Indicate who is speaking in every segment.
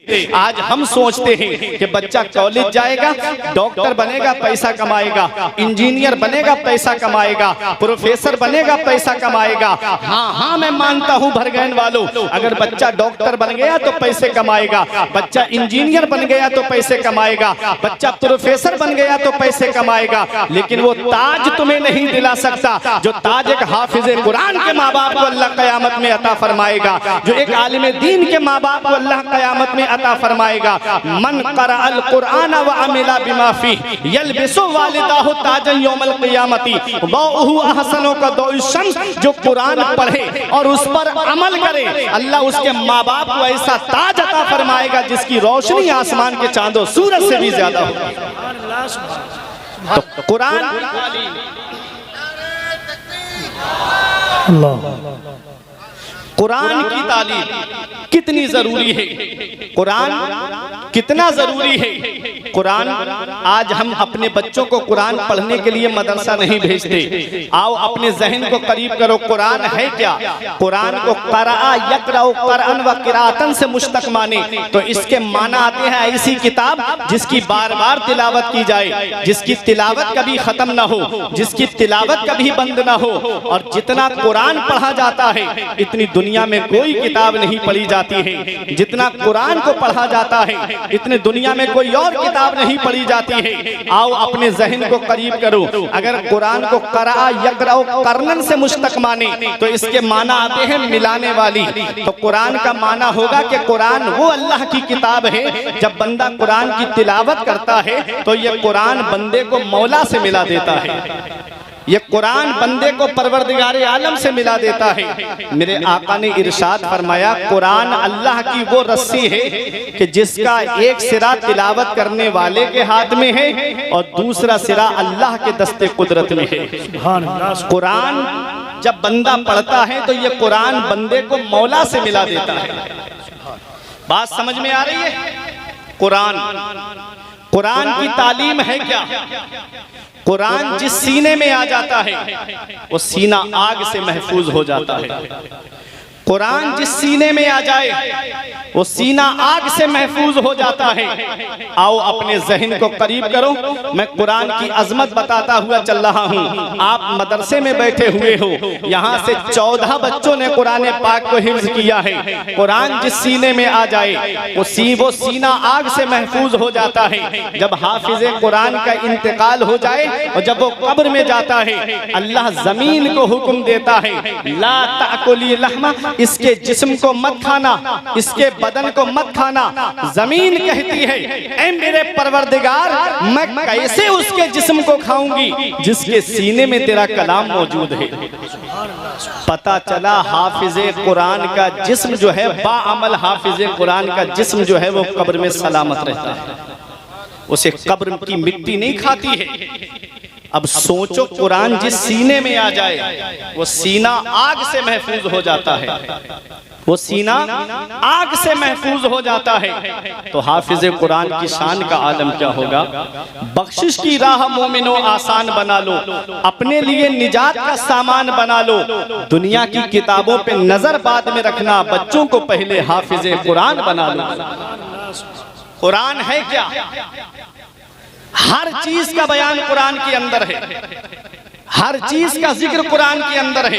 Speaker 1: आज हम सोचते हैं कि बच्चा कॉलेज जाएगा, डॉक्टर बनेगा, पैसा कमाएगा, इंजीनियर बनेगा, पैसा कमाएगा, प्रोफेसर बनेगा, पैसा कमाएगा। हाँ हाँ, मैं मानता हूँ भरगैन वालों, अगर बच्चा डॉक्टर बन गया तो पैसे कमाएगा, बच्चा इंजीनियर बन गया तो पैसे कमाएगा, बच्चा प्रोफेसर बन गया तो पैसे कमाएगा, लेकिन वो ताज तुम्हें नहीं दिला सकता जो ताज एक हाफिज कुरान के माँ बाप को अल्लाह कयामत में अता फरमाएगा, जो एक आलिम दीन के माँ बाप को अल्लाह कयामत में अता फरमाएगा। मन क़रा अल कुरान व अमिला बिमा फीह यलबिसु वालिदाहु ताजन यौमल क़ियामती दौहु अहसनो का दौइ शम्स, जो कुरान पढ़े और उस पर अमल करे अल्लाह उसके माँ बाप को ऐसा ताज अता फरमाएगा जिसकी रोशनी आसमान के चांदो सूरज से भी ज्यादा होगी। तो कुरान कुरान की तालीम कितनी जरूरी है, कुरान कितना जरूरी है। कुरान आज हम अपने बच्चों को कुरान पढ़ने के लिए मदरसा नहीं भेजते। आओ अपने जहन को करीब करो, कुरान है क्या? कुरान को क़रा यक़रअ क़रअन व क़िराअतन से मुश्तक़ माने तो इसके माना आते हैं ऐसी किताब जिसकी बार बार तिलावत की जाए, जिसकी तिलावत कभी खत्म ना हो, जिसकी तिलावत कभी बंद ना हो। और जितना कुरान पढ़ा जाता है इतनी दुनिया में कोई किताब नहीं पढ़ी जाती है, जितना कुरान को पढ़ा जाता है इतने दुनिया में कोई और किताब नहीं पढ़ी जाती है। आओ अपने जहन को करीब करो, अगर कुरान को क़रा यक़रअ क़रअन से मुश्तक़ माने तो इसके माना आते हैं मिलाने वाली। तो कुरान का माना होगा कि कुरान वो अल्लाह की किताब है, जब बंदा कुरान की तिलावत करता है तो ये कुरान बंदे को मौला से मिला देता है, ये कुरान बंदे को परवरदिगार आलम से मिला देता है। मेरे आका ने इरशाद फरमाया, कुरान अल्लाह की वो रस्सी है कि जिसका एक सिरा तिलावत करने वाले के हाथ में है और दूसरा सिरा अल्लाह के दस्ते कुदरत में है। कुरान जब बंदा पढ़ता है तो ये कुरान बंदे को मौला से मिला देता है। बात समझ में आ रही है? कुरान की तालीम है क्या? कुरान जिस सीने में आ जाता है वो सीना आग से महफूज हो जाता है। कुरान जिस सीने में आ जाए वो सीना आग से महफूज हो जाता है। आओ अपने जहन को करीब करो, मैं कुरान की अजमत बताता हुआ चल रहा हूँ। आप मदरसे में बैठे हुए हो, यहाँ से 14 बच्चों ने कुरान पाक को हिफ्ज किया है। कुरान जिस सीने में आ जाए वो सीना आग से महफूज हो जाता है। जब हाफिज कुरान का इंतकाल हो जाए और जब वो कब्र में जाता है, अल्लाह जमीन को हुक्म देता है, ला ताकुली लहमा, इसके जिस्म को मत खाना, इसके बदन को मत खाना। जमीन कहती है, ऐ मेरे परवरदिगार, मैं कैसे उसके जिस्म को खाऊंगी जिसके सीने में तेरा कलाम मौजूद है। पता चला हाफिजे कुरान का जिस्म जो है, बाअमल हाफिजे कुरान का जिस्म जो है वो कब्र में सलामत रहता है, उसे कब्र की मिट्टी नहीं खाती है। अब सोचो, कुरान जिस सीने में आ जाए वो सीना आग से महफूज हो जाता है, वो सीना आग से महफूज हो जाता है। तो हाफिज कुरान की शान का आलम क्या होगा? बख्शिश की राह मोमिनो आसान बना लो, अपने लिए निजात का सामान बना लो। दुनिया की किताबों पे नजर बाद में रखना, बच्चों को पहले हाफिज कुरान बना लो। कुरान है क्या? हर चीज का बयान कुरान के अंदर है, हर चीज का जिक्र कुरान के अंदर है।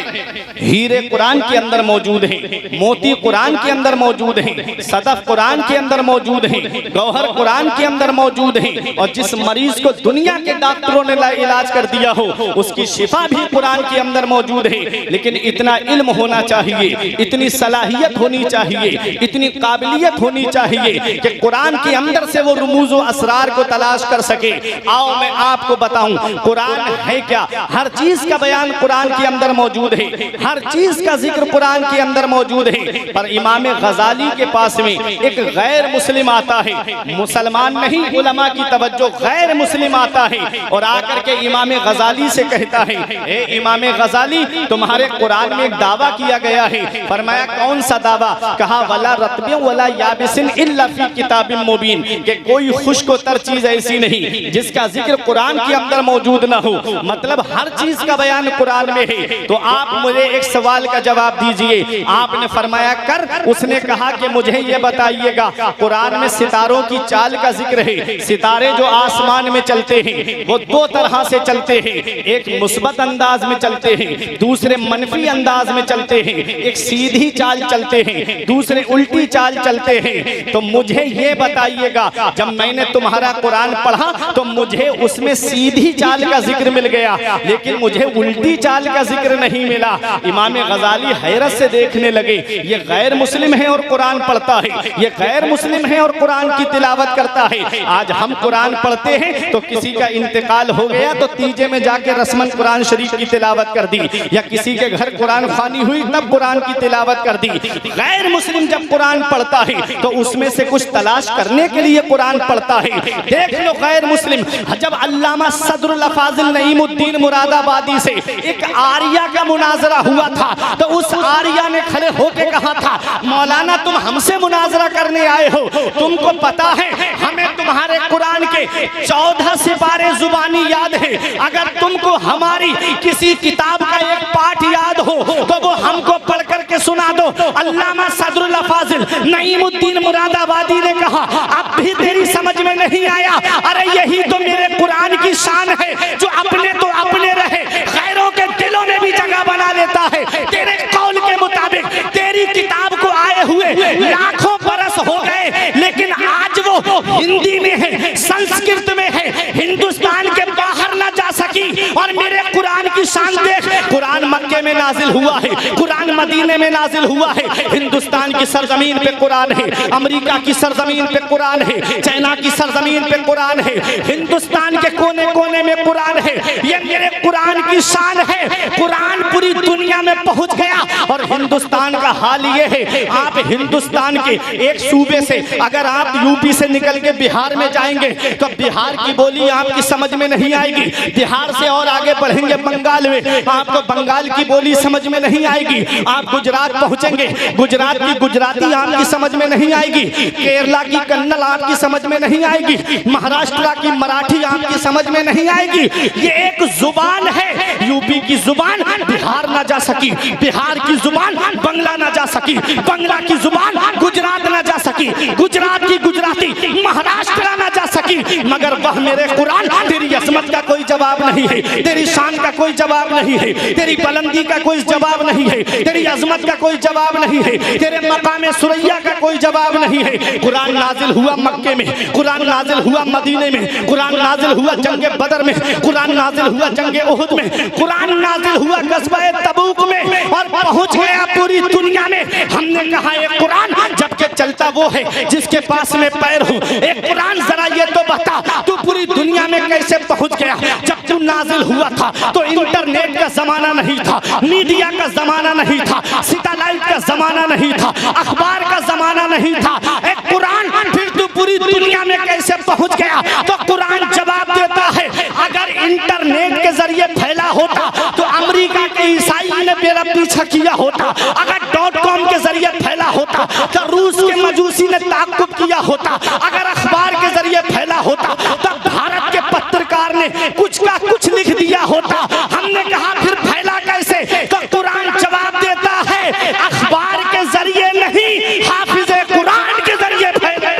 Speaker 1: हीरे कुरान के अंदर मौजूद है, मोती कुरान के अंदर मौजूद है, सदफ कुरान के अंदर मौजूद है, गौहर कुरान के अंदर मौजूद है। और जिस मरीज को दुनिया के डॉक्टरों ने इलाज कर दिया हो उसकी शिफा भी कुरान के अंदर मौजूद है। लेकिन इतना इल्म होना चाहिए, इतनी सलाहियत होनी चाहिए, इतनी काबिलियत होनी चाहिए कि कुरान के अंदर से वो रुमूज व असरार को तलाश कर सके। आओ मैं आपको बताऊं कुरान है क्या। हर चीज का बयान कुरान के अंदर मौजूद है, हर चीज का जिक्र कुरान के अंदर मौजूद है। पर इमाम गजाली के पास में एक गैर मुस्लिम आता है, मुसलमान नहीं, उलमा की तवज्जो, गैर मुस्लिम आता है और आकर के इमाम गजाली से कहता है, ए इमाम गजाली, तुम्हारे कुरान में एक दावा किया गया है। फरमाया कौन सा दावा? कहा वला रत्बिन वला याबिसिन इल्ला फी किताबिन मुबीन, कि कोई खुश्क व तर चीज ऐसी नहीं जिसका जिक्र कुरान के अंदर मौजूद ना हो। मतलब हर हर चीज का बयान कुरान में है। तो आप मुझे एक सवाल का जवाब दीजिए। आपने फरमाया कर, उसने कहा कि मुझे ये बताइएगा, कुरान में सितारों की चाल का जिक्र है। सितारे जो आसमान में चलते हैं वो दो तरह से चलते हैं, एक मुस्बत अंदाज में चलते हैं, दूसरे मनफी अंदाज में चलते हैं। एक सीधी चाल चलते हैं, दूसरे उल्टी चाल चलते हैं। तो मुझे ये बताइएगा, जब मैंने तुम्हारा कुरान पढ़ा तो मुझे उसमें सीधी चाल का जिक्र मिल गया, लेकिन मुझे उल्टी चाल का जिक्र नहीं मिला। इमाम गजाली हैरत से देखने लगे, ये गैर मुस्लिम है और कुरान पढ़ता है, ये गैर मुस्लिम है और कुरान की तिलावत करता है। आज हम कुरान पढ़ते हैं तो किसी का इंतकाल हो गया तो तीजे में जाके रस्मन कुरान शरीफ की तिलावत कर दी, या किसी के घर कुरान खानी हुई तब कुरान की तिलावत कर दी। गैर मुस्लिम जब कुरान पढ़ता है तो उसमें से कुछ तलाश करने के लिए कुरान पढ़ता है। देख लो गैर मुस्लिम, जब अल्लामा सदरुल फाजिल नईमुद्दीन मुरादाबादी से एक आर्या का मुनाजरा हुआ था तो उस आर्या ने खड़े होकर कहा था, मौलाना तुम हमसे मुनाजरा करने आए हो, तुमको पता है हमें तुम्हारे कुरान के 14 सिपारे जुबानी याद है, अगर तुमको हमारी किसी किताब का एक पाठ याद हो तो वो हमको पढ़ करके सुना दो। अल्लामा सदरुल फाजिल नईमुद्दीन मुरादाबादी ने कहा, अब भी तेरी समझ में नहीं आया? अरे यही तो मेरे कुरान की शान है, जो अपने तो अपने रहे, गैरों के दिलों में भी जगह बना लेता है। तेरे कौल के मुताबिक तेरी किताब को आए हुए लाखों बरस हो गए, लेकिन आज वो हिंदी में है, संस्कृत में है, हिंदुस्तान के बाहर ना जा सकी। और मेरे कुरान की शान देख, कुरान मक्के में नाजिल हुआ है, कुरान मदीने में नाजिल हुआ है, हिंदुस्तान की सरजमीन पे कुरान है, अमेरिका की सरजमीन पे कुरान है, चाइना की सरजमीन पे कुरान है, हिंदुस्तान के कोने कोने में कुरान है। ये मेरे कुरान की शान है। कुरान पूरी दुनिया में पहुंच गया और हिंदुस्तान का हाल ये है, आप हिंदुस्तान के एक सूबे से अगर आप यूपी से निकल के बिहार में जाएंगे तो बिहार की बोली आपकी समझ में नहीं आएगी। बिहार से और आगे बढ़ेंगे बंगाल में, आपको बंगाल की बोली समझ में नहीं आएगी। आप गुजरात पहुंचेंगे, गुजरात की गुजराती आपकी समझ में नहीं आएगी, केरला की कन्नड़ आपकी समझ में नहीं आएगी, महाराष्ट्र की मराठी आपकी समझ में नहीं आएगी। ये एक जुबान है, यूपी की जुबान बिहार ना जा सकी, बिहार की जुबान बंगला ना जा सकी, बंगला की जुबान गुजरात ना जा सकी, गुजरात की गुजराती महाराष्ट्र ना जा सकी, मगर वह मेरे कुरान तेरी अजमत का कोई जवाब नहीं है, तेरी शान का कोई जवाब नहीं है, तेरी बुलंदी का कोई जवाब नहीं है, तेरी अजमत का कोई जवाब नहीं है, तेरे मकाम सुरैया का कोई जवाब नहीं है। कुरान नाजिल हुआ मक्के में, कुरान नाजिल हुआ मदीने में, कुरान नाजिल हुआ जंगे बदर में, कुरान नाजिल हुआ जंगे उहुद में, कुरान नाजिल हुआ गज़वा तबूक में और पहुंच गया पूरी दुनिया में। हमने कहा एक कुरान जबकि चलता वो है जिसके पास में पैर हो। एक कुरान जरा ये तो बता, तू पूरी दुनिया में कैसे पहुंच गया? जब तू नाजिल हुआ था तो इंटरनेट का जमाना नहीं था, मीडिया का जमाना नहीं था, सैटेलाइट का जमाना नहीं था, अखबार का जमाना नहीं था। एक कुरान फिर तू पूरी दुनिया में कैसे पहुंच गया? तो कुरान जवाब देता है, अगर इंटरनेट के जरिए फैला होता तो अमेरिका के ईसाई ने मेरा पीछा किया होता, अगर .com के जरिए फैला होता तो रूस के मजूसी ने ताक़ुब किया होता, अगर अखबार के जरिए फैला होता तो भारत के पत्रकार ने कुछ का कुछ लिख दिया होता। हमने कहा फिर फैला कैसे? तो कुरान जवाब देता है, अखबार के जरिए नहीं, हाफिज़े कुरान के जरिए फैला।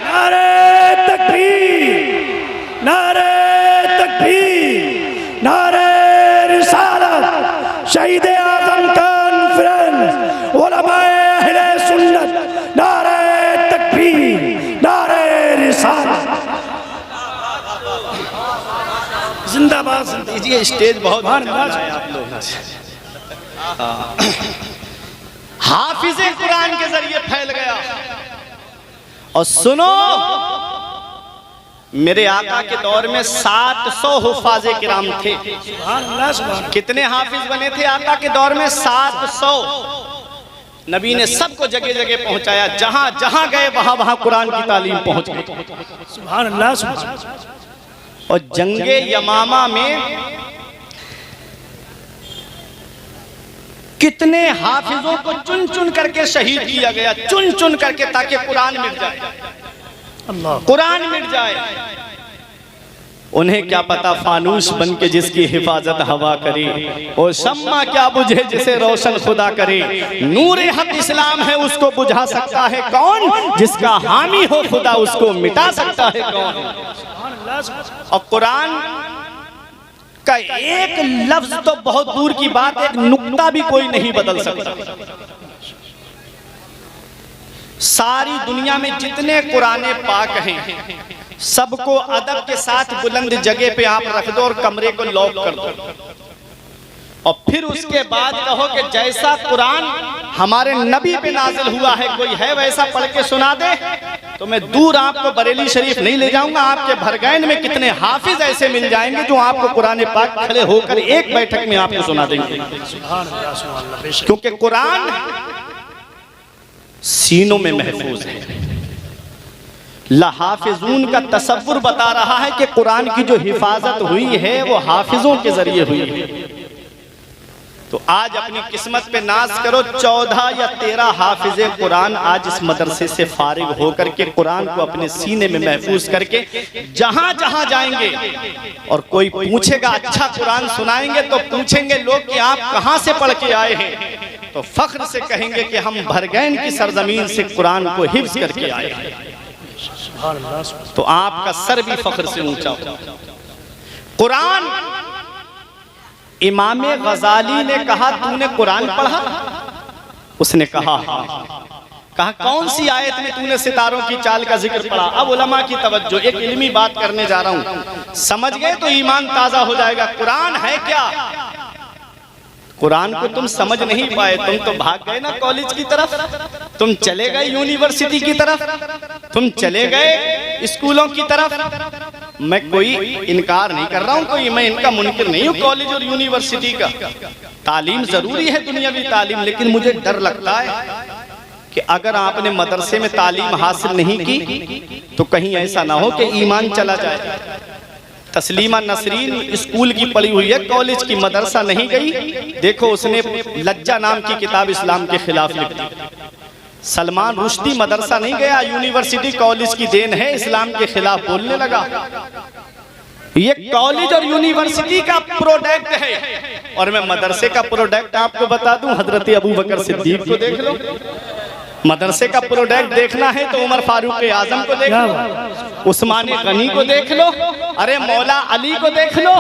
Speaker 2: नारे तकबीर, नारे तकबीर, नारे रिसालत, शहीद आज़म कॉन्फ्रेंस, उलमाए अहले सुन्नत, नारे तकबीर, नारे रिसालत, जिंदाबाद।
Speaker 1: दीजिए, स्टेज बहुत है आप लोगों से। हाफिज़े कुरान के जरिए फैल गया। और सुनो, मेरे आका के दौर में 700 हुफ़ाज़े किराम थे। कितने हाफिज बने थे आका के दौर में? 700। नबी ने सबको जगह जगह पहुंचाया, जहां जहां गए वहां वहां कुरान की तालीम पहुंच गई।
Speaker 2: सुभान अल्लाह, सुभान अल्लाह।
Speaker 1: और जंगे यमामा में कितने हाफिजों को चुन चुन करके शहीद किया गया, चुन चुन करके, ताकि कुरान मिट जाए,
Speaker 2: अल्लाह,
Speaker 1: कुरान मिट जाए। उन्हें क्या पता फानूस बन के जिसकी हिफाजत हवा करे, और शम्मा क्या बुझे जिसे रोशन खुदा करे। नूरे हक इस्लाम है उसको बुझा सकता है कौन, जिसका हामी हो खुदा उसको मिटा सकता है कौन। और कुरान का एक लफ्ज तो बहुत दूर की बात, एक नुक्ता भी कोई नहीं बदल सकता। सारी दुनिया में जितने कुराने पाक हैं सबको अदब के साथ बुलंद जगह पे आप रख दो और कमरे को लॉक कर दो, और फिर उसके बाद कहो कि जैसा कुरान हमारे नबी पे नाजिल हुआ है कोई है वैसा पढ़ के सुना दे, तो मैं दूर आपको बरेली शरीफ नहीं ले जाऊंगा। आपके भरगैन में कितने हाफिज ऐसे मिल जाएंगे जो आपको कुरान पाक खड़े होकर एक बैठक में आपको सुना देंगे, क्योंकि कुरान सीनों में महफूज है। हाफिजून का तसव्वुर बता रहा है कि कुरान की जो हिफाजत हुई है वो हाफिजों के जरिए हुई है। तो आज अपनी किस्मत पे नाज करो, 14 या 13 हाफिजे कुरान आज इस मदरसे से फारिग होकर के कुरान को अपने सीने में महफूज करके जहां जहां जाएंगे, और कोई पूछेगा अच्छा कुरान सुनाएंगे तो पूछेंगे लोग कि आप कहां से पढ़ के आए हैं, तो फख्र से कहेंगे कि हम भरगैन की सरजमीन से कुरान को हिफ्ज करके आए हैं। तो आपका सर भी फख्र से ऊंचा हो। कुरान, इमाम गजाली ने कहा तूने कुरान पढ़ा? उसने कहा कहा कौन सी आयत में तूने सितारों की चाल का जिक्र पढ़ा? अब उलमा की तवज्जो, एक इल्मी बात करने जा रहा हूं, समझ गए तो ईमान ताजा हो जाएगा। कुरान है क्या? कुरान को तुम समझ नहीं पाए, तुम तो भाग गए ना कॉलेज की तरफ, तुम चले गए यूनिवर्सिटी की तरफ, तुम चले गए स्कूलों की तरफ। मैं कोई इनकार नहीं कर रहा हूं, कोई मैं इनका मुनकिर नहीं हूं कॉलेज और यूनिवर्सिटी का। तालीम जरूरी है, दुनियावी तालीम, लेकिन मुझे डर लगता है कि अगर आपने मदरसे में तालीम हासिल नहीं की तो कहीं ऐसा ना हो कि ईमान चला जाए। तस्लीमा नसरीन स्कूल की पढ़ी हुई है, कॉलेज की, मदरसा नहीं गई। देखो उसने लज्जा नाम की किताब इस्लाम के खिलाफ लिख दी। सलमान रुश्दी मदरसा नहीं गया, यूनिवर्सिटी कॉलेज की देन है, इस्लाम के खिलाफ बोलने लगा। ये कॉलेज और यूनिवर्सिटी का प्रोडक्ट है, और मैं मदरसे का प्रोडक्ट आपको बता दूं, हजरत अबू बकर सिद्दीक को देख लो। मदरसे का प्रोडक्ट देखना है तो उमर फारूक आजम को देख लो, उस्मान गनी को देख लो, अरे मौला अली को देख लो,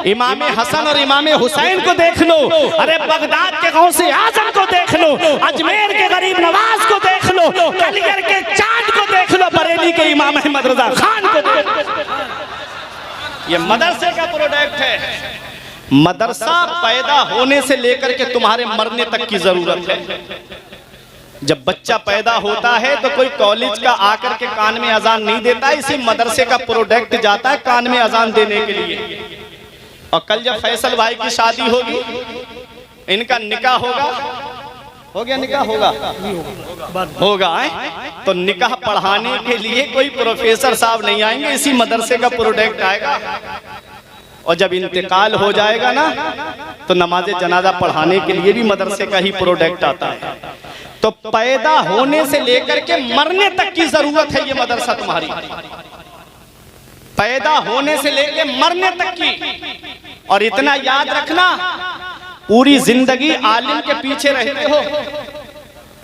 Speaker 1: इमाम हसन और इमाम हुसैन को देख लो, अरे बगदाद के गौसे आजम को देख लो, अजमेर के गरीब नवाज को देख लो, कलियर के चांद को देख लो, बरेली के इमाम अहमद रजा खान को देख लो। ये मदरसे का प्रोडक्ट है। मदरसा पैदा होने से लेकर के तुम्हारे मरने तक की जरूरत है। जब बच्चा पैदा होता है तो कोई कॉलेज का आकर के कान में अजान नहीं देता, इसी मदरसे का प्रोडक्ट जाता है कान में अजान देने के लिए। और कल जब फैसल भाई की शादी होगी, इनका निकाह होगा, हो गया निकाह होगा तो निकाह पढ़ाने के लिए कोई प्रोफेसर साहब नहीं आएंगे, इसी मदरसे का प्रोडक्ट आएगा। और जब इंतकाल हो जाएगा ना तो नमाज जनाजा पढ़ाने के लिए भी मदरसे का ही प्रोडक्ट आता है। तो पैदा होने से लेकर के मरने तक की जरूरत है ये मदरसा तुम्हारी, पैदा होने से लेकर मरने तक की। और इतना याद रखना, पूरी जिंदगी आलिम के पीछे रहते हो,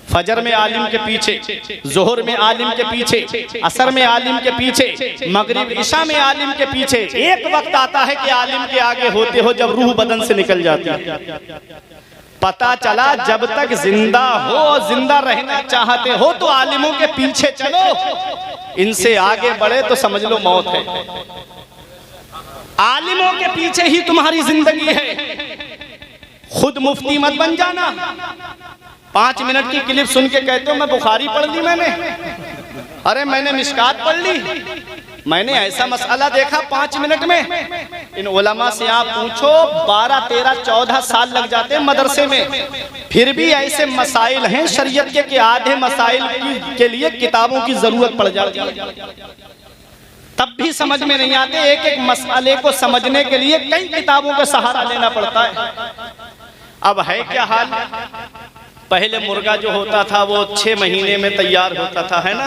Speaker 1: फजर में आलिम के पीछे, जोहर में आलिम के पीछे, असर में आलिम के पीछे, मगरिब इशा में आलिम के पीछे। एक वक्त आता है कि आलिम के आगे होते हो जब रूह बदन से निकल जाती है। पता चला जब तक जिंदा हो और जिंदा रहना चाहते हो तो आलिमों के पीछे चलो, इनसे आगे बढ़े तो समझ लो मौत है। आलिमों के पीछे ही तुम्हारी जिंदगी है। खुद मुफ्ती मत बन जाना। 5 मिनट की क्लिप सुन के कहते हो मैं बुखारी पढ़ ली मैंने, अरे मैंने मिशकात पढ़ ली, मैंने ऐसा मसला देखा 5 मिनट में। इन उलमा से आप पूछो 12, 13, 14 साल लग जाते हैं मदरसे में, फिर भी ऐसे मसाइल हैं शरीयत के आधे मसाइल के लिए किताबों की जरूरत पड़ जाती है, तब भी समझ में नहीं आते। एक एक मसले को समझने के लिए कई किताबों का सहारा लेना पड़ता है। अब है क्या हाल, पहले मुर्गा जो होता था वो 6 महीने में तैयार होता था, है ना,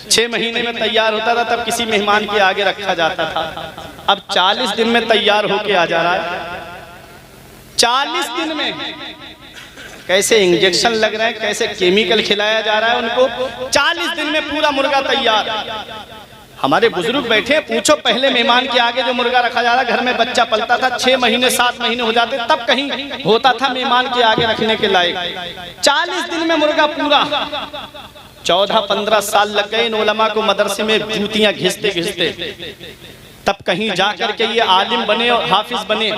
Speaker 1: 6 महीने में तैयार होता था तब किसी मेहमान के आगे रखा जाता था। अब 40 दिन में तैयार होके आ जा रहा है। 40 दिन में कैसे इंजेक्शन लग रहे हैं, कैसे केमिकल खिलाया जा रहा है उनको। 40 दिन में पूरा मुर्गा तैयार। हमारे बुजुर्ग बैठे, पूछो पहले मेहमान के आगे जो मुर्गा रखा जा रहा, घर में बच्चा पलता था 6 महीने 7 महीने हो जाते तब कहीं होता था मेहमान के आगे रखने के लायक। 40 दिन में मुर्गा पूरा। 14-15 साल लग गए इन उलमा को मदरसे में जूतियां घिसते घिसते, तब कहीं जाकर के ये आलिम बने और हाफिज बने।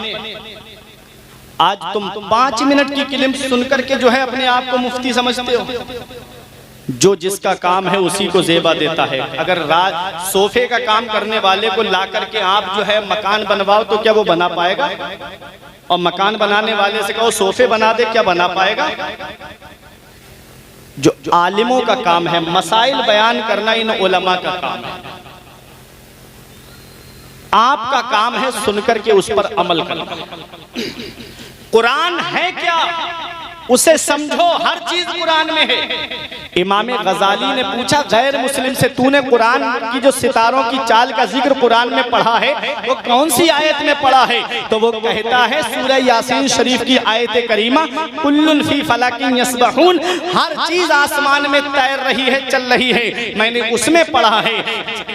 Speaker 1: आज तुम 5 मिनट की क्लिप सुनकर के जो है अपने आप को मुफ्ती समझते हो। जो जिसका काम है उसी को जेबा देता है। अगर सोफे का काम करने वाले को ला करके आप जो है मकान बनवाओ तो क्या वो बना पाएगा? और मकान बनाने वाले से कहो सोफे बना दे, क्या बना पाएगा? जो आलिमों का काम है मसाइल बयान करना, इन उलमा का काम है। आपका काम है सुनकर के उस पर अमल करना। कुरान है क्या उसे समझो, हर चीज कुरान में है। इमाम गजाली ने पूछा गैर मुस्लिम से, तूने कुरान की जो सितारों की चाल का जिक्र कुरान में पढ़ा है वो कौन सी आयत में पढ़ा है? तो वो कहता है सूरह यासीन शरीफ की आयत करीमा, कुल्लुन फी फलकिन यस्बहून, हर चीज आसमान में तैर रही है, चल रही है। मैंने उसमें पढ़ा है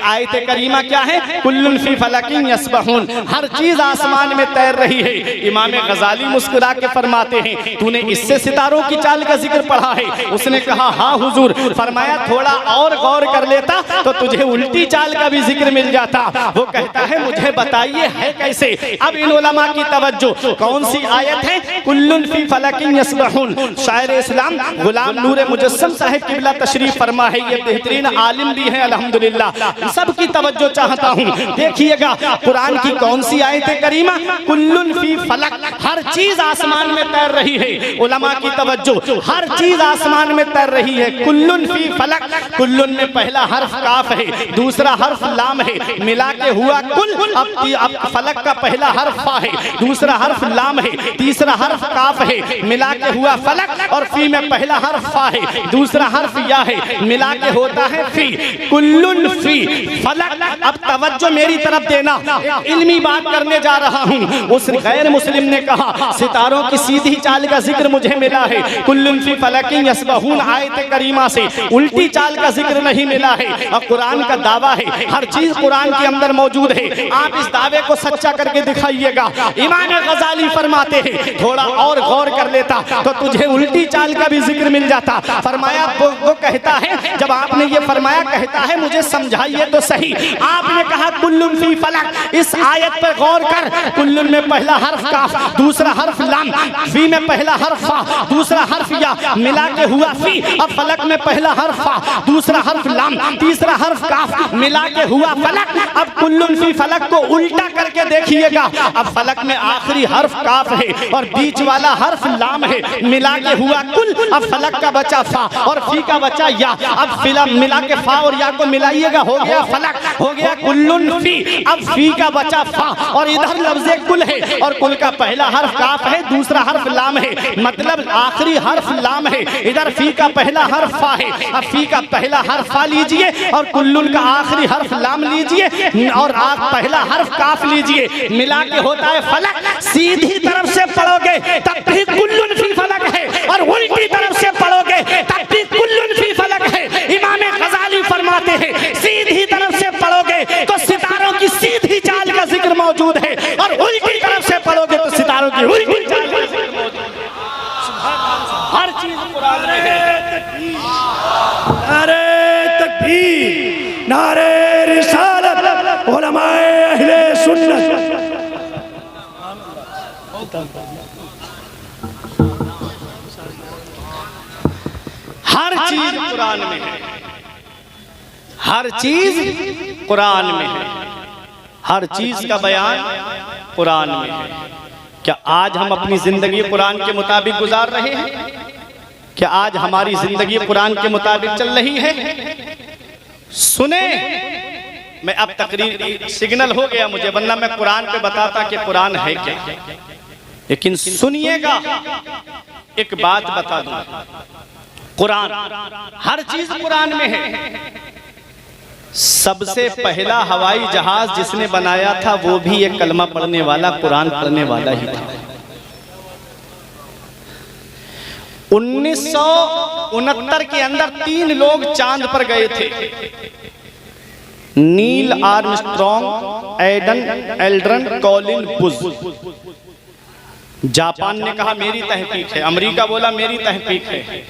Speaker 1: आयत करीमा क्या है? कुल्लुन फी फलकिन यस्बहून, हर चीज आसमान में तैर रही है। इमाम गजाली मुस्कुरा के फरमाते हैं तूने इससे सितारों की चाल का जिक्र पढ़ा है? उसने कहा हाँ हुजूर। फरमाया थोड़ा और गौर कर लेता तो तुझे उल्टी चाल का भी जिक्र मिल जाता। वो कहता है मुझे बताइए है कैसे? अब इन उलमा की तवज्जो, कौन सी आयत है? कुल्लुन फी फलकिन यस्बहून। शायर इस्लाम गुलाम नूर मुजस्सम साहिब किबला तशरीफ फरमा है, ये बेहतरीन आलिम भी है अल्हम्दुलिल्लाह। सबकी तवज्जो चाहता हूँ, देखिएगा कुरान की कौन सी आयत करीमा? कुल्लुन फी फलक, हर चीज आसमान में तैर रही है। उलमा की तवज्जो, हर चीज आसमान में तैर रही है। कुल्लुन फी फलक, कुल्लुन में पहला हर्फ काफ है, दूसरा हर्फ लाम है, मिला के हुआ कुल। अब फलक का पहला हर्फ फा है, दूसरा हर्फ लाम है, तीसरा हर्फ काफ है, मिला के हुआ फलक। और फी में पहला हर्फ फा है, दूसरा हर्फ या है, मिला के होता है फी। कुल्लुन फी फलक। अब तवज्जो मेरी तरफ देना, एक इल्मी बात करने जा रहा हूँ। उस गैर मुस्लिम ने कहा सितारों की सीधी चाल का जिक्र मुझे मिला है, कुल्लुन फी फलकिन यस्बहून आयत करीमा से उल्टी चाल का जिक्र नहीं मिला है। और कुरान का दावा है हर चीज कुरान के अंदर मौजूद है। आप इस दावे को सच्चा करके दिखाइएगा। इमाम गजाली फरमाते हैं थोड़ा और गौर कर लेता तो तुझे उल्टी चाल का भी जिक्र मिल जाता। फरमाया वो कहता है, जब आपने ये फरमाया कहता है मुझे समझाइए तो सही। आपने कहा कुल्लुन फी फलक, इस आयत पर गौर कर। कुल्लुन में पहला हर्फ काफ, दूसरा हर्फ लाम, फी में पहला हर्फ फा, दूसरा हर्फ या, मिला के हुआ फी। अब फलक में पहला हर्फ फा, दूसरा हर्फ लाम, तीसरा हर्फ काफ, मिला के हुआ फलक। अब कुल्लुन फी फलक को उल्टा करके देखिएगा। अब फलक में आखिरी हर्फ काफ है और बीच वाला हर्फ लाम है, मिला के हुआ कुल। अब फलक का बचा फा और फी का बचा या। अब फिलम मिला के फा और या को मिलाइएगा, हो गया फलक, हो गया कुल्लुन फी। अब फी का बचा फा और इधर लफ्ज़े कुल है और कुल का पहला हर्फ काफ है, दूसरा हर्फ लाम है, मतलब आखिरी हर्फ लाम है। इधर फी का पहला हर्फ फा है। अब फी का पहला हर्फ फा लीजिए और कुल्लुन का आखिरी हर्फ लाम लीजिए और पहला हर्फ काफ लीजिए, मिला के होता है फलक। सीधी तरफ से पढ़ोगे तब भी कुल्लुन फी फलक है और उल्टी तरफ से पढ़ोगे तब भी कुल्लुन फी फलक है। इमाम गजाली फरमाते हैं सीधी तरफ से पढ़ोगे तो सितारों की सीधी चाल का जिक्र मौजूद है और उल्टी तरफ से पढ़ोगे तो सितारों की उल्टी चाल का जिक्र मौजूद है। हर चीज कुरान में है।
Speaker 2: नारे तकबीर, नारे रिसालत, उलमाए अहले सुन्नत।
Speaker 1: हर चीज कुरान में है, हर चीज कुरान में है, हर चीज का बयान कुरान में है। क्या आज हम अपनी जिंदगी कुरान के मुताबिक गुजार रहे हैं? क्या आज हमारी जिंदगी कुरान के मुताबिक चल रही है? सुने, मैं अब तकरीर सिग्नल हो गया मुझे, वरना मैं कुरान पे बताता कि कुरान है क्या। लेकिन सुनिएगा, एक बात बता दूं, कुरान हर चीज कुरान में है। सबसे पहला हवाई जहाज जिसने बनाया था वो भी एक कलमा पढ़ने वाला, कुरान पढ़ने वाला ही था। 1969 के अंदर 3 लोग चांद पर गए थे, Neil Armstrong, Edwin Aldrin, Colin Bush. Japan ने कहा मेरी तहकीक है, अमेरिका बोला मेरी तहकीक है।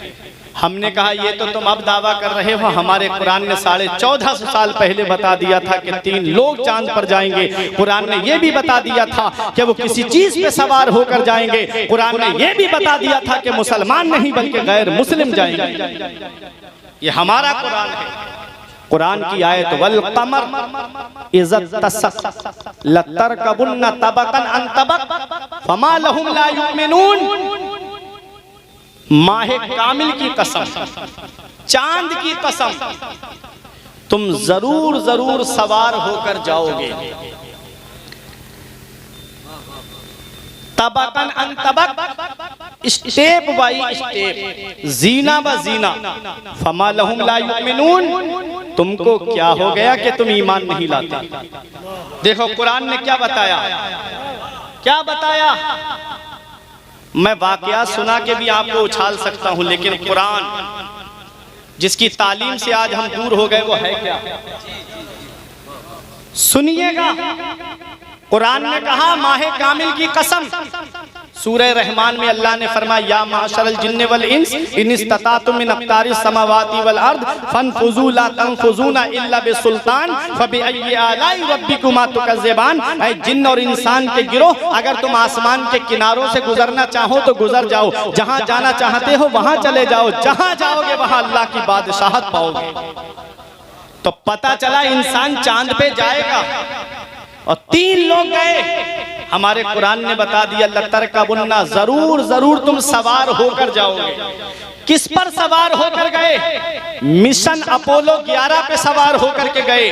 Speaker 1: हमने कहा ये तो तुम अब दावा कर रहे हो, हमारे कुरान ने 1450 साल पहले बता दिया था कि 3 लोग चांद पर जाएंगे। कुरान ने ये भी बता दिया था कि वो किसी चीज पे सवार होकर जाएंगे। कुरान ने ये भी बता दिया था कि मुसलमान नहीं बल्कि गैर मुस्लिम जाएंगे। ये हमारा कुरान है। कुरान की आयत वल कमर इज़्ज़त तसक लतरकबुन्ना तबकन अन तबक फमा लहुम ला युमिनून। माहे कामिल की कसम, चांद की कसम, तुम जरूर जरूर सवार होकर जाओगे। तबकन अन तबक, स्टेप बाई स्टेप, जीना ब जीना। फमा लहुम ला युमिनून, तुमको क्या हो गया कि तुम ईमान नहीं लाते। देखो कुरान ने क्या बताया, क्या बताया। मैं वाकया सुना के भी आपको उछाल सकता हूं, लेकिन कुरान जिसकी तालीम से आज हम दूर हो गए वो है क्या। सुनिएगा, कुरान ने कहा माहे कामिल की कसम। सूरह रहमान में अल्लाह ने फरमाया या माशरल जिन्न वल इंस इन इस्ततातुम मिन अक़तारिस समावाति वल अर्द फनफुजू ला तनफुजूना इल्ला बिसुल्तान फबिअय्यि आलाई रब्बिकुमा तुकज़्ज़िबान। ऐ जिन्न और इंसान के गिरोह, अगर तुम आसमान के किनारों से गुजरना चाहो तो गुजर जाओ, जहां जाना चाहते हो वहां चले जाओ, जहां जाओगे वहां अल्लाह की बादशाहत पाओगे। तो पता चला इंसान चांद पे जाएगा और 3 लोग गए। हमारे कुरान ने बता दिया लतरकबुन्ना, जरूर जरूर तुम सवार होकर जाओगे। किस पर सवार होकर गए? मिशन अपोलो 11 पे सवार होकर के गए।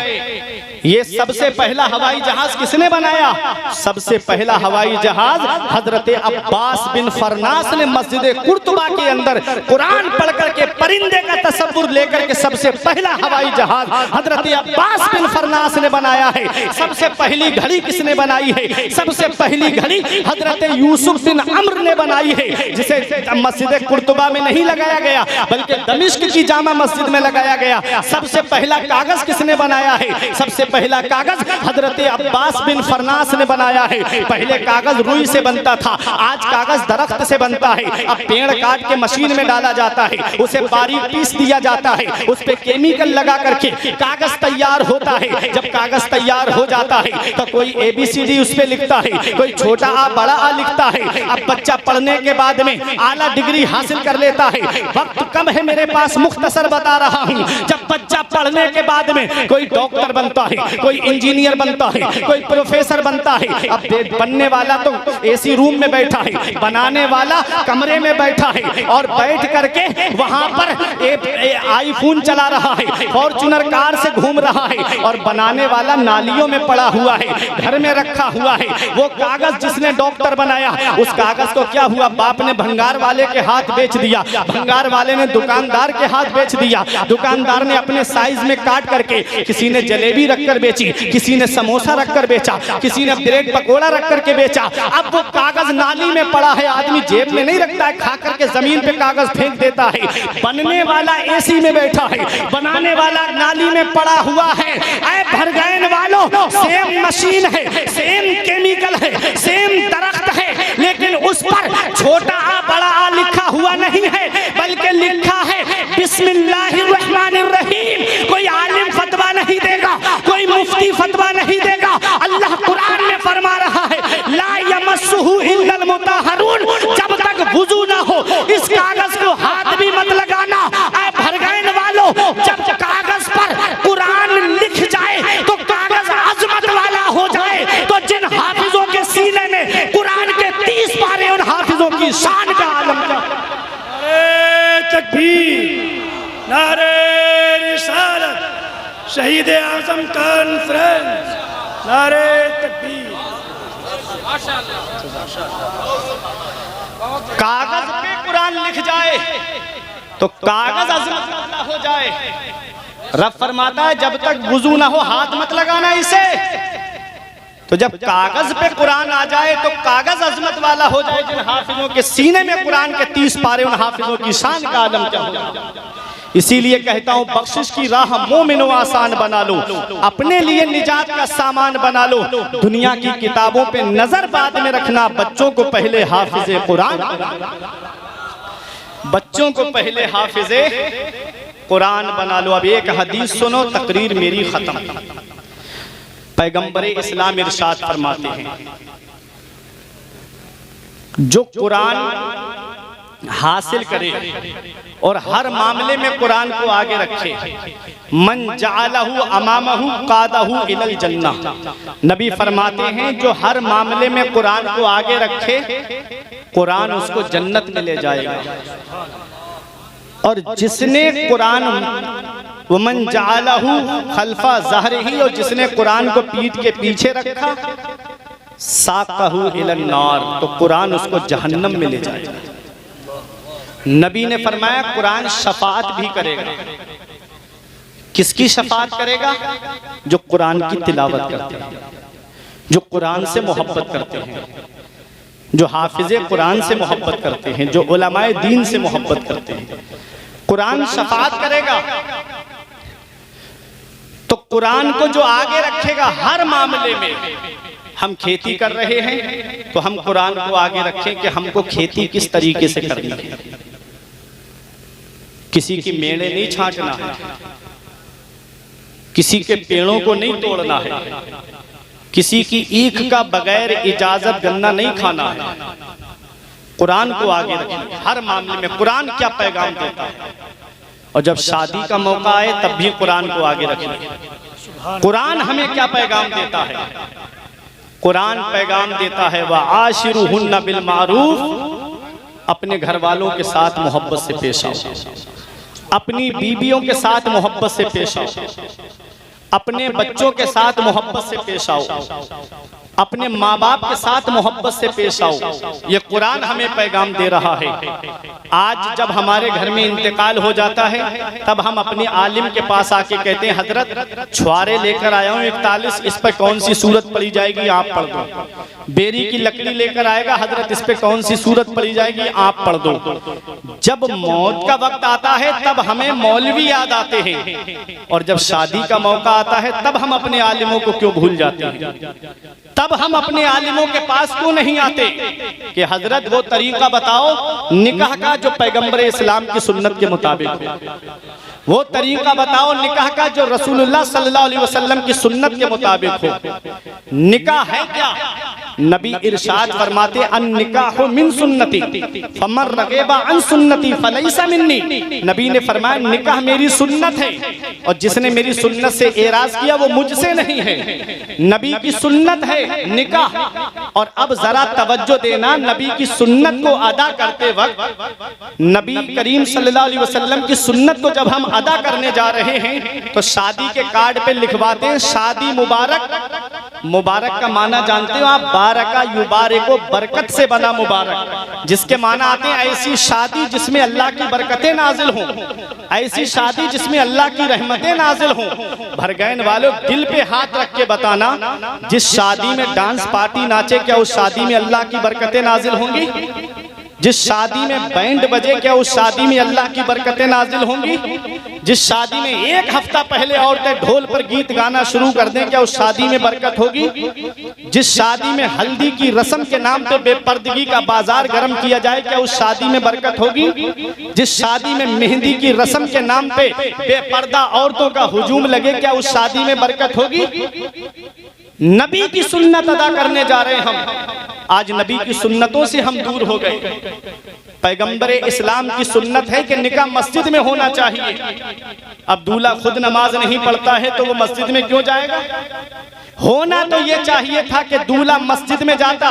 Speaker 1: ये सबसे पहला हवाई जहाज किसने बनाया? सबसे पहला हवाई जहाज हजरत अब्बास बिन फरनास ने मस्जिद कुर्तुबा के अंदर कुरान पढ़ करके परिंदे का तसव्वुर लेकर के सबसे पहला हवाई जहाज हजरत अब्बास बिन फरनास ने बनाया है। सबसे पहली घड़ी किसने बनाई है? सबसे पहली घड़ी हजरत यूसुफ बिन अम्र ने बनाई है, जिसे मस्जिद कुर्तुबा में नहीं लगाया गया बल्कि दमिश्क की जामा मस्जिद में लगाया गया। सबसे पहला कागज किसने बनाया है? सबसे पहला कागज हजरत अब्बास बिन फरनास ने बनाया है। पहले कागज रुई से बनता था, आज कागज दरख्त से बनता है। अब पेड़ काट के मशीन में डाला जाता है, उसे बारीक पीस दिया जाता है, उस पे केमिकल लगा करके कागज तैयार होता है। जब कागज तैयार हो जाता है तो कोई ABCD उस पे लिखता है, कोई छोटा आ बड़ा आ लिखता है। अब बच्चा पढ़ने के बाद में आला डिग्री हासिल कर लेता है। वक्त कम है मेरे पास, मुख्तसर बता रहा हूँ। जब बच्चा पढ़ने के बाद में कोई डॉक्टर बनता है, कोई इंजीनियर बनता है, कोई प्रोफेसर बनता है। अब बनने वाला तो AC रूम में बैठा है, बनाने वाला कमरे में बैठा है और बैठ करके वहां पर आईफोन चला रहा है, फॉर्च्यूनर कार से घूम रहा है और बनाने वाला नालियों में पड़ा हुआ है, घर में रखा हुआ है। वो कागज जिसने डॉक्टर बनाया, उस कागज को क्या हुआ, बाप ने भंगार वाले के हाथ बेच दिया, भंगार वाले ने दुकानदार के हाथ बेच दिया, दुकानदार ने अपने साइज में काट करके, किसी ने जलेबी रखकर बेची, किसी ने समोसा रखकर बेचा, किसी ने ब्रेड पकोड़ा रख करके बेचा। अब वो कागज नाली में पड़ा है, आदमी जेब में नहीं रखता है, खा करके जमीन पे कागज फेंक देता है। बनने वाला AC में बैठा है, बनाने वाला नाली में पड़ा हुआ है। ऐ भरगैन वालों, सेम मशीन है, सेम केमिकल है, सेम दरख्त है, लेकिन उस पर छोटा आ बड़ा आ लिखा हुआ नहीं है, बल्कि लिखा है बिस्मिल्लाहिर्रहमानिर्रहीम। कोई आलिम फतवा नहीं देगा, कोई मुफ्ती फतवा नहीं देगा। अल्लाह कुरान में फरमा रहा है ला यमस्सुहु इल्लल मुताहरून, जब तक वुजू ना हो इस कागज को हाथ भी मत लगाना। ऐ भरगैन वालों, जब कागज पर कुरान लिख जाए तो कागज अजमत वाला हो जाए। तो जिन हाफिजों के सीने में कुरान के 30 पारे, उन हाफिजों की शान का आलम क्या।
Speaker 2: नारे तकबीर, नारे रिसालत, शहीद आज़म कॉन्फ्रेंस, नारे तकबीर।
Speaker 1: कागज पे कुरान लिख जाए तो कागज अजमत वाला हो जाए। रब फरमाता है जब तक वुजू ना हो हाथ मत लगाना इसे। तो जब कागज पे कुरान आ जाए तो कागज अजमत वाला हो जाए, जिन हाफिजों के सीने में कुरान के 30 पारे, उन हाफिजों की शान का आलम क्या हो। इसीलिए कहता हूं बख्शिश की राह मोमिनो आसान बना लो, अपने लिए निजात का सामान बना लो। दुनिया की किताबों पे नजर बाद में रखना, बच्चों को पहले हाफिजे कुरान, बच्चों को पहले हाफिजे कुरान बना लो। अब एक हदीस सुनो, तकरीर मेरी खत्म। पैगंबर इस्लाम इरशाद फरमाते हैं जो कुरान हासिल करे और हर मामले में कुरान को आगे रखे, मन जालहू अमामहू कादहू इलल जन्नह। नबी फरमाते हैं जो हर मामले में कुरान को आगे रखे, कुरान उसको जन्नत में ले जाएगा। और जिसने कुरान वमन जालहू खल्फा ज़हरिही, और जिसने कुरान को पीठ के पीछे रखा, साक़हू इलन नार, तो कुरान उसको जहन्नम में ले जाएगा। नबी ने फरमाया कुरान शफाअत भी करेगा। किसकी शफाअत करेगा? जो कुरान की तिलावत करते हैं, जो कुरान से मोहब्बत करते हैं, जो हाफिजे कुरान से मोहब्बत करते हैं, जो उलमाए दीन से मोहब्बत करते हैं, कुरान शफाअत करेगा। तो कुरान को जो आगे रखेगा हर मामले में, हम खेती कर रहे हैं तो हम कुरान को आगे रखें कि हमको खेती किस तरीके से करनी है। किसी की मेड़े नहीं छांटना है, किसी के पेड़ों को नहीं तोड़ना है, किसी की ईख का बगैर इजाजत गन्ना नहीं खाना है। कुरान को आगे रखें हर मामले में। कुरान क्या पैगाम देता है, और जब शादी का मौका आए तब भी कुरान को आगे रखें। कुरान हमें क्या पैगाम देता है? कुरान पैगाम देता है व आशिरुहुन्ना बिल मारूफ, अपने घर वालों के साथ मोहब्बत से पेश आओ, अपनी बीवियों के साथ मोहब्बत से पेश आओ, अपने बच्चों के साथ मोहब्बत से पेश आओ, अपने माँ बाप के साथ मोहब्बत से पेश आओ। ये कुरान हमें पैगाम दे रहा है। आज जब हमारे घर में इंतकाल हो जाता है तब हम अपने आलिम के पास आके कहते हैं हजरत छुआरे लेकर आया हूँ 41, इस पर कौन सी सूरत पढ़ी जाएगी आप पढ़ दो। बेरी की लकड़ी लेकर आएगा, हजरत इस पे कौन सी सूरत पढ़ी जाएगी आप पढ़ दो। जब मौत का वक्त आता है तब हमें मौलवी याद आते हैं, और जब शादी का मौका आता है तब हम अपने आलिमों को क्यों भूल जाते हैं? तब हम अपने आलिमों के पास क्यों नहीं आते कि हजरत वो तरीका बताओ निकाह का जो पैगंबर इस्लाम की सुन्नत के मुताबिक हो, वो तरीका बताओ निकाह का जो रसूलुल्लाह सल्लल्लाहु अलैहि वसल्लम की सुन्नत के मुताबिक हो। निकाह है क्या? नबी इरशाद फरमाते अन निकाहु मिन सुन्नती फमन रगीबा अन सुन्नती फलैसा मिन्नी। नबी ने फरमाया निकाह मेरी सुन्नत है, और जिसने मेरी सुन्नत से एराज किया वो मुझसे नहीं है। नबी की सुन्नत है निकाह। और अब जरा तवज्जो देना, नबी की सुन्नत को अदा करते वक्त, नबी करीम सल्लल्लाहु अलैहि वसल्लम की सुन्नत को जब हम अदा करने जा रहे हैं तो शादी के कार्ड पे लिखवाते हैं शादी मुबारक। मुबारक का माना जानते हो आप? बारका युबारिको, बरकत से बना मुबारक, जिसके माना आते हैं ऐसी शादी जिसमें अल्लाह की बरकतें नाजिल हों, ऐसी शादी जिसमें अल्लाह की रहमतें नाजिल हों। भरगैन वालों दिल पे हाथ रख के बताना, जिस शादी में डांस पार्टी नाचे क्या उस शादी में अल्लाह की बरकतें नाजिल होंगी? जिस शादी में बैंड बजे क्या उस शादी में अल्लाह की बरकतें नाजिल होंगी? जिस शादी में एक हफ्ता पहले औरतें ढोल पर गीत गाना शुरू कर दें क्या उस शादी में बरकत होगी? जिस शादी में हल्दी की रस्म के नाम पे बेपर्दगी का बाजार गर्म किया जाए क्या उस शादी में बरकत होगी? जिस शादी में मेहंदी की रस्म के नाम पे बेपर्दा औरतों का हुजूम लगे क्या उस शादी में बरकत होगी? नबी की सुन्नत अदा करने जा रहे हैं हम, आज नबी की सुन्नतों से हम दूर हो गए। पैगंबर इस्लाम की सुन्नत है कि निकाह मस्जिद में होना चाहिए। अब दूल्हा खुद नमाज नहीं पढ़ता है तो वो मस्जिद में क्यों जाएगा? होना तो ये चाहिए था कि दूल्हा मस्जिद में जाता,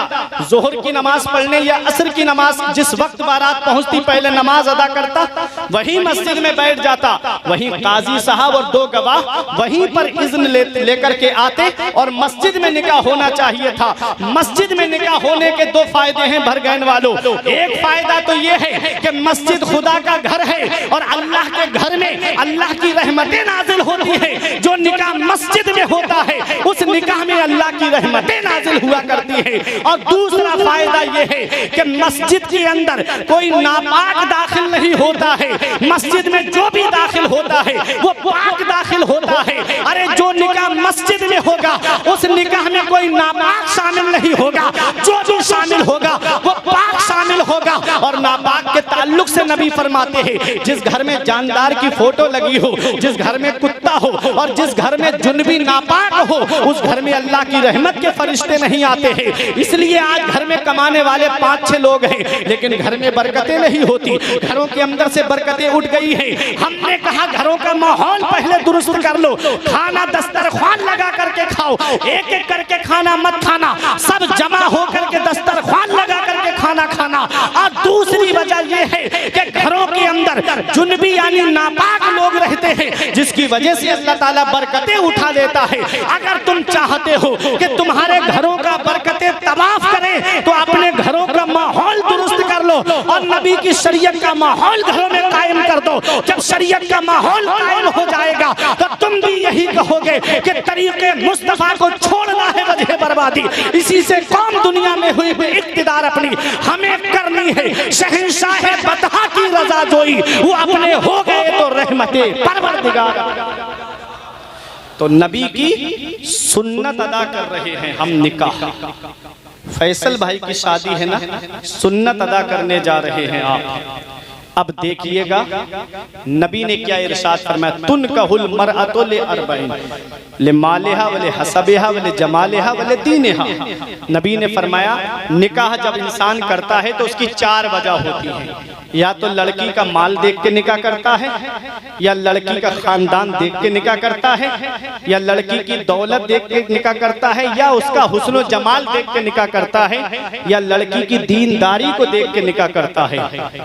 Speaker 1: जोहर की नमाज पढ़ने या असर की नमाज, जिस वक्त बारात पहुंचती पहले नमाज अदा करता, वहीं मस्जिद में बैठ जाता, वहीं काजी साहब और 2 गवाह वहीं पर इज़्न लेकर के आते और मस्जिद में निकाह होना चाहिए था। मस्जिद में निकाह होने के 2 फायदे हैं भरगैन वालों। एक फायदा तो यह है कि मस्जिद खुदा का घर है और अल्लाह के घर में अल्लाह की रहमतें नाजिल होती है। जो निकाह मस्जिद में होता है उस निकाह में अल्लाह की रहमतें नाजिल हुआ करती है। और दूसरा फायदा यह है कि मस्जिद के अंदर कोई नापाक दाखिल नहीं होता है। मस्जिद में जो भी दाखिल होता है वो पाक दाखिल होता है। अरे जो निकाह मस्जिद में होगा उस निकाह में कोई नापाक शामिल नहीं होगा, जो भी शामिल होगा वो पाक शामिल होगा। और नापाक के ताल्लुक से नबी फरमाते हैं जिस घर में जानदार की फोटो लगी हो, जिस घर में कुत्ता हो और जिस घर में जुनबी नापाक हो उस घर में अल्लाह की रहमत के फरिश्ते नहीं आते हैं। इसलिए आज घर में कमाने वाले 5-6 लोग हैं लेकिन घर में बरकतें नहीं होती, घरों के अंदर से बरकतें उठ गई हैं। हमने कहा घरों का माहौल पहले दुरुस्त कर लो, खाना दस्तरख्वान लगा करके खाओ, एक एक करके खाना मत खाना, सब जमा हो करके दस्तरख्वान लगा करके खाना खाना। और दूसरी वजह यह है कि घरों के अंदर जुनबी यानी नापाक लोग रहते हैं जिसकी वजह से अल्लाह ताला बरकतें उठा देता है। अगर तुम चाहते हो कि तुम्हारे घरों का बरकतें तवाफ करें तो अपने घरों का माहौल दुरुस्त कर लो और नबी की शरीयत का माहौल घरों में कायम कर दो। जब शरीयत का माहौल कायम हो जाएगा तो तुम भी यही कहोगे कि तरीके मुस्तफा को छोड़ना है वजह बर्बादी। इसी से कौम दुनिया में हुई इक्तिदार अपनी हमें करनी है। शहंशाह बतहा की रजा जोई वो अपने हो गए तो रहमते परवरदिगार। तो नबी की सुन्नत अदा कर रहे हैं हम। निकाह फैसल भाई की शादी है ना, सुन्नत अदा करने जा रहे हैं आप। अब देखिएगा नबी ने क्या इरशाद फरमाया, तुन कहल मरअतु ले अरबईन ले मालिहा वले हसबिहा वले जमालिहा वले दीनिहा। नबी ने फरमाया निकाह जब इंसान करता है तो उसकी 4 वजह होती है। या तो लड़की का माल देख के निकाह करता है, या लड़की का खानदान देख के निकाह करता है, या लड़की की दौलत देख के निकाह करता है, या उसका हुस्न जमाल देख के निकाह करता है, या लड़की की दीनदारी को देख के निकाह करता है।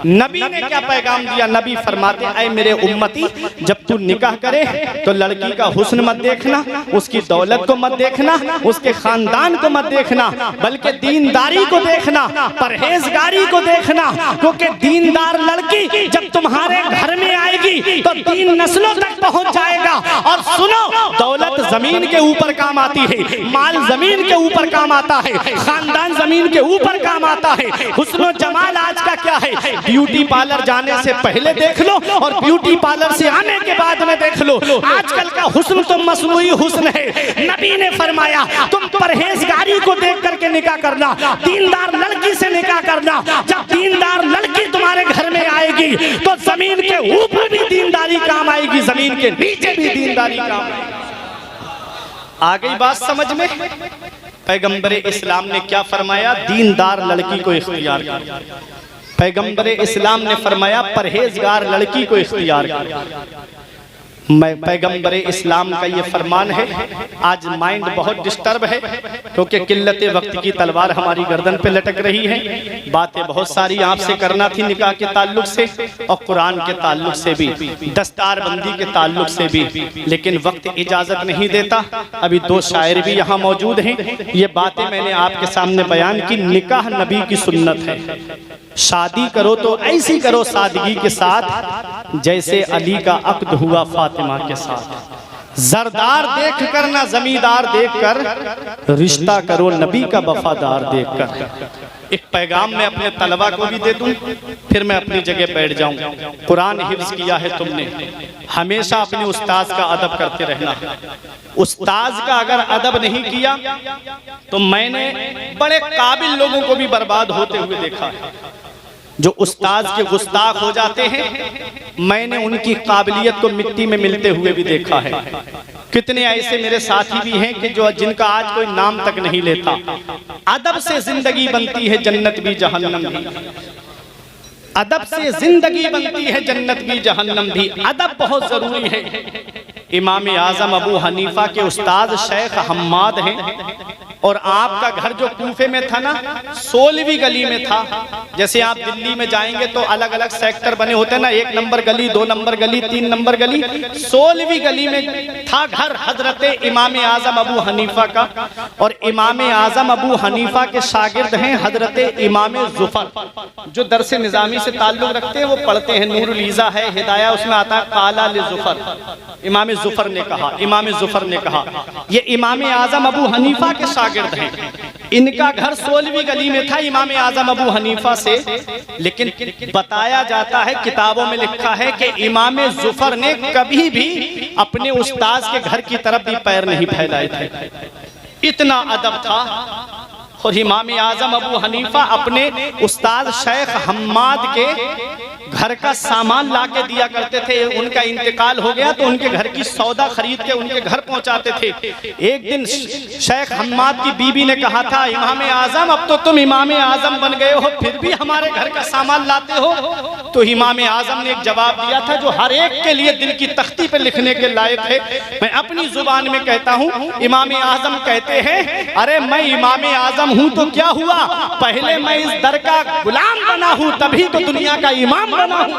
Speaker 1: नबी ने क्या पैगाम दिया? नबी फरमाते ऐ मेरे उम्मती जब तू निकाह करे तो लड़की का हुस्न मत देखना, उसकी दौलत को मत देखना, उसके खानदान को मत देखना, बल्कि दीनदारी को देखना, परहेजगारी को देखना। क्योंकि दीनदार लड़की जब तुम्हारे घर में आएगी तो 3 नस्लों तक पहुंच जाएगा। और सुनो, दौलत जमीन के ऊपर काम आती है, माल जमीन के ऊपर काम आता है, खानदान जमीन के ऊपर काम आता है। हुस्न जमाल आज का क्या है? ब्यूटी पार्लर जाने से पहले देख लो और ब्यूटी पार्लर से आने के बाद में देख लो। आजकल का हुस्न तो मसनूई हुस्न है। नबी ने फरमाया तुम परहेजगारी को देख करके निकाह करना, दीनदार लड़की से निकाह करना। जब दीनदार लड़की तुम्हारे घर में आएगी तो जमीन के ऊपर भी दीनदारी काम आएगी, जमीन के नीचे भी दीनदारी काम आएगी। आ गई बात समझ में? पैगंबर इस्लाम ने क्या फरमाया? दीनदार लड़की को इख्तियार कर। पैगंबर इस्लाम ने फरमाया परहेजगार लड़की को इख्तियार कर। पैगंबर इस्लाम का ये फरमान है। आज माइंड बहुत डिस्टर्ब है क्योंकि किल्लत वक्त की तलवार हमारी गर्दन पे लटक रही है। बातें बहुत सारी आपसे करना थी निकाह के ताल्लुक से और कुरान के ताल्लुक से भी, दस्तारबंदी के ताल्लुक से भी, लेकिन वक्त इजाजत नहीं देता। अभी 2 शायर भी यहाँ मौजूद हैं। ये बातें मैंने आपके सामने बयान की। निकाह नबी की सुन्नत है। शादी करो तो ऐसी करो सादगी के साथ जैसे अली का अक्द हुआ फातिमा के साथ। जरदार देख कर ना जमींदार देख कर, रिश्ता करो नबी का वफादार देख कर। एक पैगाम मैं अपने तलबा को भी दे दूं, फिर मैं अपनी जगह बैठ जाऊं। कुरान हिफ्ज किया है तुमने, हमेशा अपने उस्ताद का अदब करते रहना। उस्ताद का अगर अदब नहीं किया तो मैंने बड़े काबिल लोगों को भी बर्बाद होते हुए देखा है। जो उस्ताद के गुस्ताख हो जाते हैं, मैंने उनकी काबिलियत को मिट्टी में मिलते हुए भी देखा है। कितने ऐसे मेरे साथी भी हैं कि जो जिनका आज कोई नाम तक नहीं लेता। अदब से जिंदगी बनती है, जन्नत भी जहन्नम भी। अदब से जिंदगी बनती है, जन्नत भी जहन्नम भी। अदब बहुत जरूरी है। इमाम आजम अबू हनीफा के उस्ताद शेख हम्माद हैं। और आपका घर जो कूफे में था ना, 16वीं गली में था। जैसे आप दिल्ली में जाएंगे तो अलग अलग सेक्टर बने होते हैं ना, 1 नंबर गली, 2 नंबर गली, 3 नंबर गली। 16वीं गली में था घर हजरत इमाम आजम अबू हनीफा का। और इमाम आजम अबू हनीफा के शागिर्द हैं हजरत इमाम जुफर, जो दरस निजामी से ताल्लुक रखते हैं, वो पढ़ते हैं। नूरुल ईज़ा है, हिदाया, उसमें आता है काला ले जुफर। इमाम जुफर ने कहा, इमाम जुफर ने कहा, ये इमाम आजम अबू हनीफा के शागिर्द हैं। इनका घर 16वीं गली में था इमाम आजम अबू हनीफा से। लेकिन बताया जाता है, किताबों में लिखा है कि इमाम जुफर ने कभी भी अपने उस्ताद के घर की तरफ भी पैर नहीं फैलाए थे, इतना अदब था। और इमाम आजम अबू हनीफा अपने उस्ताद शेख हम्माद के घर का सामान ला के दिया करते थे। उनका इंतकाल हो गया तो उनके घर की सौदा खरीद के उनके घर पहुंचाते थे। एक दिन शेख हम्माद की बीबी ने कहा था, इमाम आजम अब तो तुम इमाम आजम बन गए हो, फिर भी हमारे घर का सामान लाते हो। तो इमाम आजम ने एक जवाब दिया था जो हर एक के लिए दिल की तख्ती पे लिखने के लायक है। मैं अपनी जुबान में कहता हूँ, इमाम आजम कहते हैं, अरे मैं इमाम आजम हूँ तो क्या हुआ, पहले मैं इस दर का गुलाम बना हूँ, तभी तो दुनिया का इमाम बना हूँ।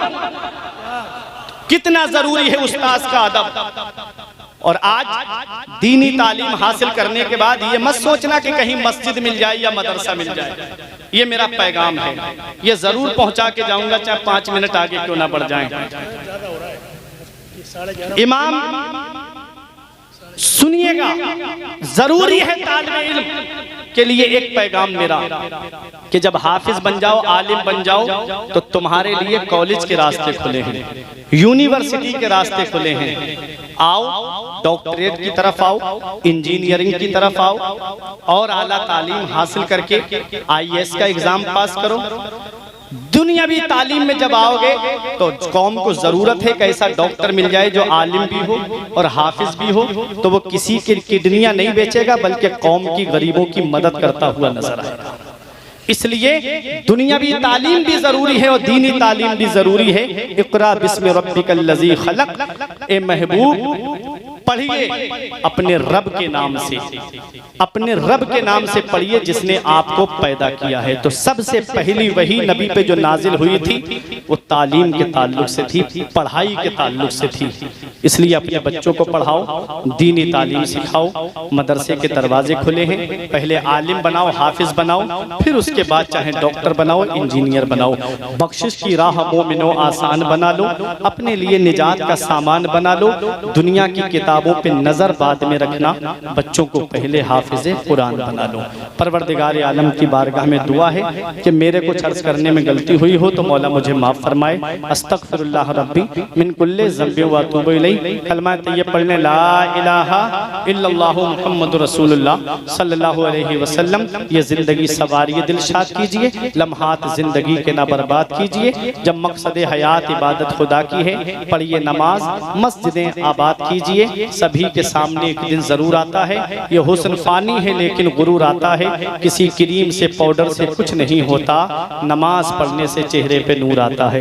Speaker 1: कितना जरूरी है उस्ताद का अदब। और आज दीनी तालीम हासिल करने के बाद ये मत सोचना कि कहीं मस्जिद मिल जाए या मदरसा मिल जाए। ये मेरा पैगाम है, ये जरूर पहुंचा के जाऊंगा, चाहे 5 मिनट आगे क्यों ना बढ़ जाएं। इमाम सुनिएगा, जरूरी है तालिब इल्म के लिए एक पैगाम मेरा कि जब हाफिज बन जाओ, आलिम बन जाओ, तो तुम्हारे लिए कॉलेज के रास्ते खुले हैं, यूनिवर्सिटी के रास्ते खुले हैं। आओ, डॉक्टरेट की तरफ आओ, इंजीनियरिंग की तरफ आओ, और आला तालीम हासिल करके IAS का एग्जाम पास करो। दुनियावी तालीम में जब आओगे तो कौम को जरूरत है कि ऐसा डॉक्टर मिल जाए जो आलिम भी हो और हाफिज भी हो, तो वो किसी की किडनियां नहीं बेचेगा बल्कि कौम की गरीबों की मदद करता हुआ नजर आएगा। इसलिए दुनियावी तालीम भी जरूरी है और दीनी तालीम भी जरूरी है। इक़रा बिस्मि रब्बिकल लज़ी खलक़, ए महबूब पढ़िए अपने रब के नाम से, अपने रब के नाम से पढ़िए जिसने आपको पैदा किया है। तो सबसे पहली वही नबी पे जो नाजिल हुई थी वो तालीम के ताल्लुक से थी, पढ़ाई के ताल्लुक से थी। इसलिए अपने बच्चों को पढ़ाओ, दीनी तालीम सिखाओ। मदरसे के दरवाजे खुले हैं, पहले आलिम बनाओ, हाफिज बनाओ, फिर उसके बाद चाहे डॉक्टर बनाओ, इंजीनियर बनाओ। बख्शिश की राह मोमिनो आसान बना लो, अपने लिए निजात का सामान बना लो। दुनिया की किताबों पे नजर बाद में रखना, बच्चों को पहले हाफिज़े कुरान बना लो। परवरदिगार आलम की बारगाह में दुआ है कि मेरे कुछ अर्ज करने में गलती हुई हो तो मौला मुझे माफ फरमाए। अस्तगफिरुल्लाह रब्बी मिन कुल्लि ज़ंबि व अतूबु इलैहि। कलमा तैयब पढ़ने ला इलाहा इल्लल्लाहु मुहम्मदुर रसूलुल्लाह सल्लल्लाहु अलैहि वसल्लम। ये जिंदगी सवारिए दिलशाद कीजिए, लम्हात जिंदगी के ना बर्बाद कीजिए। जब मकसद हयात इबादत खुदा की है, पढ़िए नमाज, मस्जिदें आबाद कीजिए। सभी के सामने एक दिन जरूर आता है, ये हुस्न फानी है लेकिन गुरूर आता है। किसी क्रीम से पाउडर से कुछ नहीं होता, नमाज पढ़ने से चेहरे पे नूर आता है।